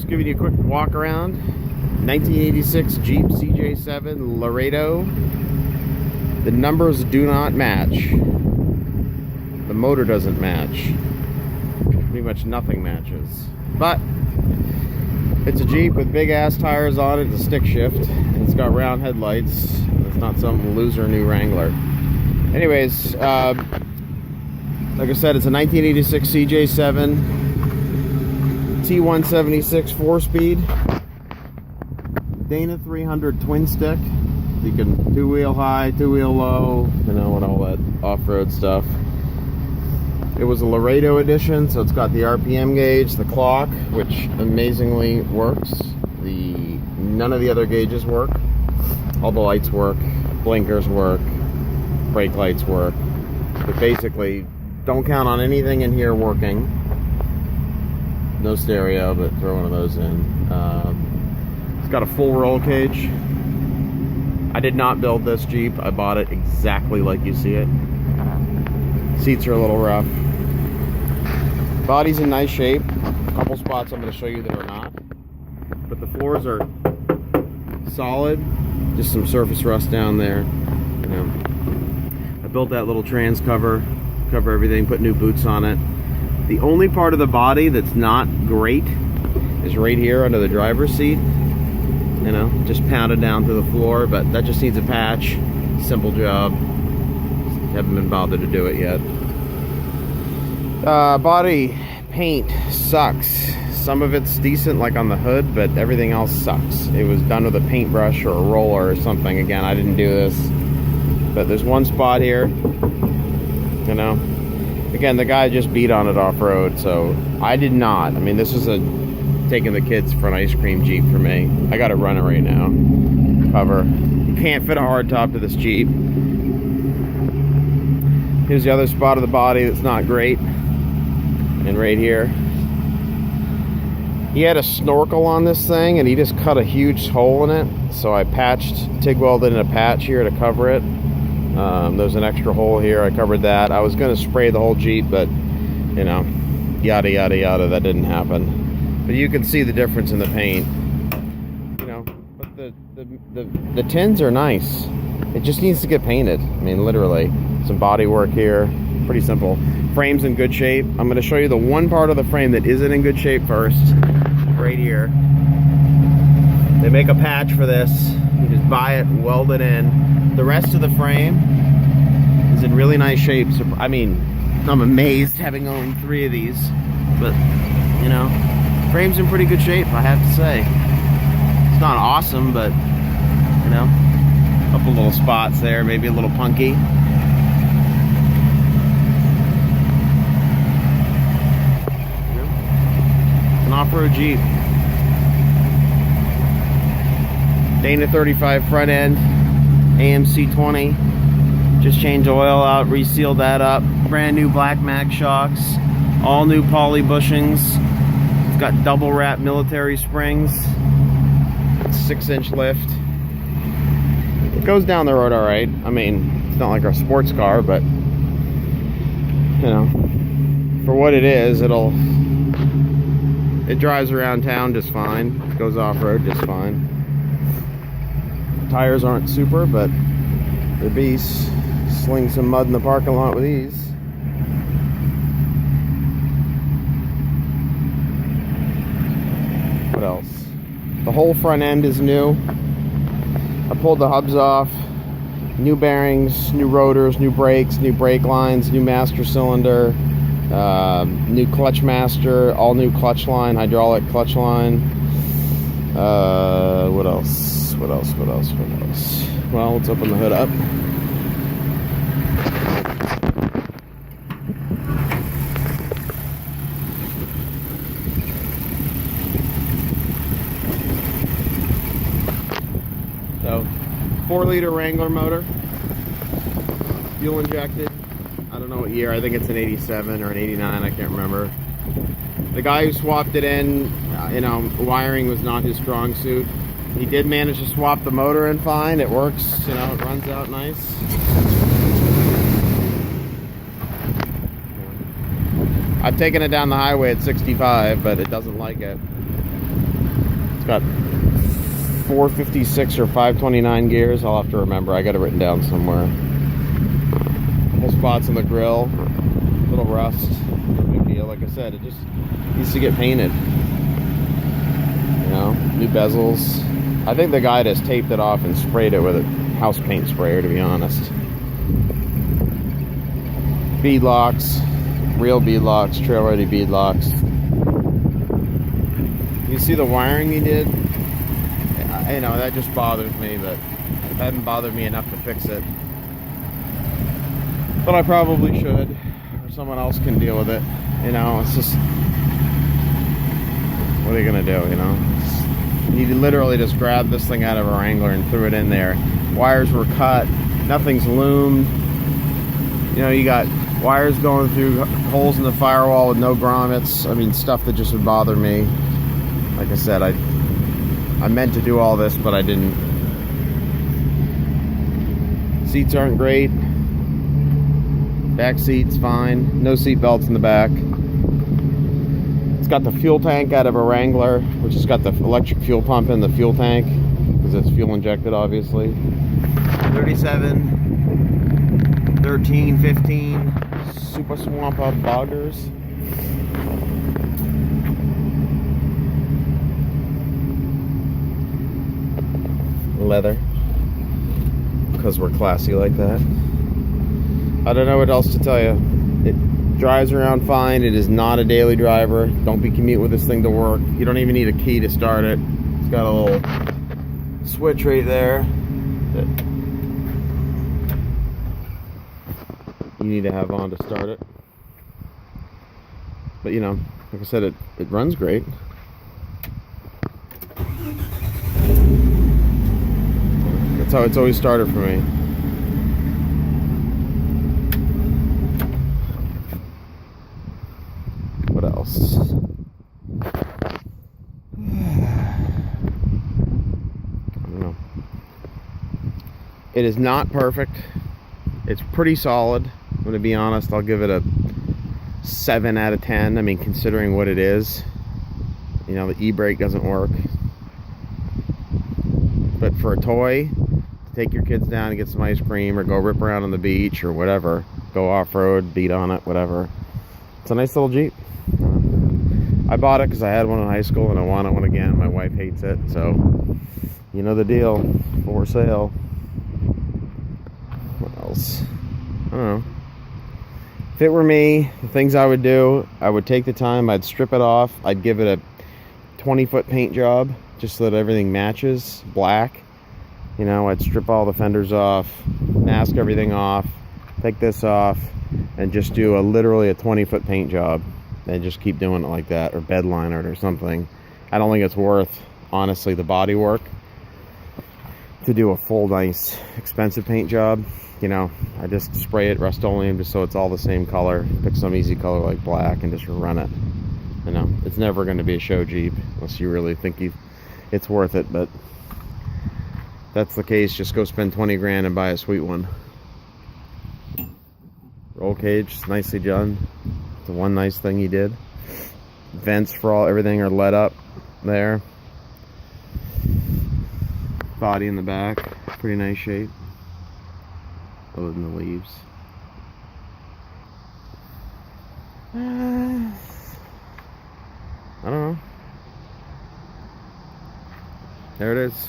Just giving you a quick walk around. 1986 Jeep CJ7 Laredo. The numbers do not match. The motor doesn't match. Pretty much nothing matches. But it's a Jeep with big ass tires on it. It's a stick shift. And it's got round headlights. It's not some loser new Wrangler. Anyways, like I said, it's a 1986 CJ7 T176 4-speed Dana 300 twin stick. You can two-wheel high, two-wheel low, you know, and all that off-road stuff. It was a Laredo edition, so it's got the RPM gauge, the clock, which amazingly works. None of the other gauges work. All the lights work, blinkers work, brake lights work. But basically, don't count on anything in here working. No stereo, but throw one of those in. It's got a full roll cage. I did not build this Jeep. I bought it exactly like you see it. Seats are a little rough. Body's in nice shape. A couple spots I'm going to show you that are not. But the floors are solid. Just some surface rust down there. You know, I built that little trans cover everything, put new boots on it. The only part of the body that's not great is right here under the driver's seat. You know, just pounded down to the floor, but that just needs a patch. Simple job. Haven't been bothered to do it yet. Body paint sucks. Some of it's decent, like on the hood, but everything else sucks. It was done with a paintbrush or a roller or something. Again, I didn't do this. But there's one spot here, you know. Again, the guy just beat on it off-road, so I did not. I mean, this is taking the kids for an ice cream Jeep for me. I got to run it right now. Cover. You can't fit a hardtop to this Jeep. Here's the other spot of the body that's not great. And right here. He had a snorkel on this thing, and he just cut a huge hole in it. So I TIG welded in a patch here to cover it. There's an extra hole here. I covered that. I was going to spray the whole Jeep, but, you know, yada, yada, yada. That didn't happen. But you can see the difference in the paint. You know, but the tins are nice. It just needs to get painted. I mean, literally. Some body work here. Pretty simple. Frame's in good shape. I'm going to show you the one part of the frame that isn't in good shape first. Right here. They make a patch for this. You just buy it, weld it in. The rest of the frame is in really nice shape. So, I mean, I'm amazed having owned 3 of these. But, you know, frame's in pretty good shape, I have to say. It's not awesome, but, you know, a couple little spots there, maybe a little punky. An off-road Jeep. Dana 35 front end, AMC 20. Just changed oil out, resealed that up. Brand new black mag shocks. All new poly bushings. It's got double wrap military springs. 6-inch lift. It goes down the road alright. I mean, it's not like a sports car, but, you know, for what it is, it drives around town just fine. It goes off-road just fine. Tires aren't super, but they're beasts. Sling some mud in the parking lot with these. What else? The whole front end is new. I pulled the hubs off. New bearings, new rotors, new brakes, new brake lines, new master cylinder, new clutch master, all new clutch line, hydraulic clutch line. What else? What else? Well, let's open the hood up. So, 4-liter Wrangler motor, fuel injected. I don't know what year. I think it's an 87 or an 89. I can't remember. The guy who swapped it in, you know, wiring was not his strong suit. He did manage to swap the motor in fine. It works, you know, it runs out nice. I've taken it down the highway at 65, but it doesn't like it. It's got 456 or 529 gears. I'll have to remember. I got it written down somewhere. No spots on the grill. Little rust. No big deal. Like I said, it just needs to get painted. You know, new bezels. I think the guy just taped it off and sprayed it with a house paint sprayer, to be honest. Bead locks. Real bead locks. Trail ready bead locks. You see the wiring he did? You know, that just bothers me, but it hadn't bothered me enough to fix it. But I probably should, or someone else can deal with it. You know, it's just, what are you gonna do, you know? He literally just grabbed this thing out of a Wrangler and threw it in there. Wires were cut, nothing's loomed. You know, you got wires going through holes in the firewall with no grommets. I mean, stuff that just would bother me. Like I said, I meant to do all this, but I didn't. Seats aren't great. Back seat's fine. No seat belts in the back. It's got the fuel tank out of a Wrangler, which has got the electric fuel pump in the fuel tank, because it's fuel injected, obviously. 37, 13, 15, Super Swamp Up boggers. Leather, because we're classy like that. I don't know what else to tell you. It drives around fine. It is not a daily driver. Don't be commute with this thing to work. You don't even need a key to start it. It's got a little switch right there that you need to have on to start it. But you know, like I said, it runs great. That's how it's always started for me. What else? I don't know. It is not perfect. It's pretty solid. I'm going to be honest. I'll give it a 7 out of 10. I mean, considering what it is. You know, the e-brake doesn't work. But for a toy, take your kids down and get some ice cream, or go rip around on the beach, or whatever, go off-road, beat on it, whatever, it's a nice little Jeep. I bought it because I had one in high school and I wanted one again. My wife hates it, so you know the deal. For sale. What else? I don't know. If it were me, the things I would do, I would take the time, I'd strip it off, I'd give it a 20-foot paint job just so that everything matches black. You know, I'd strip all the fenders off, mask everything off, take this off, and just do literally a 20-foot paint job. And just keep doing it like that, or bed liner it or something. I don't think it's worth, honestly, the body work to do a full, nice, expensive paint job. You know, I just spray it Rust-Oleum just so it's all the same color. Pick some easy color like black and just run it. You know, it's never going to be a show Jeep unless you really think it's worth it, but if that's the case, just go spend 20 grand and buy a sweet one. Roll cage, nicely done. The one nice thing he did. Vents for everything are lit up there. Body in the back, pretty nice shape. Other than the leaves. I don't know. There it is.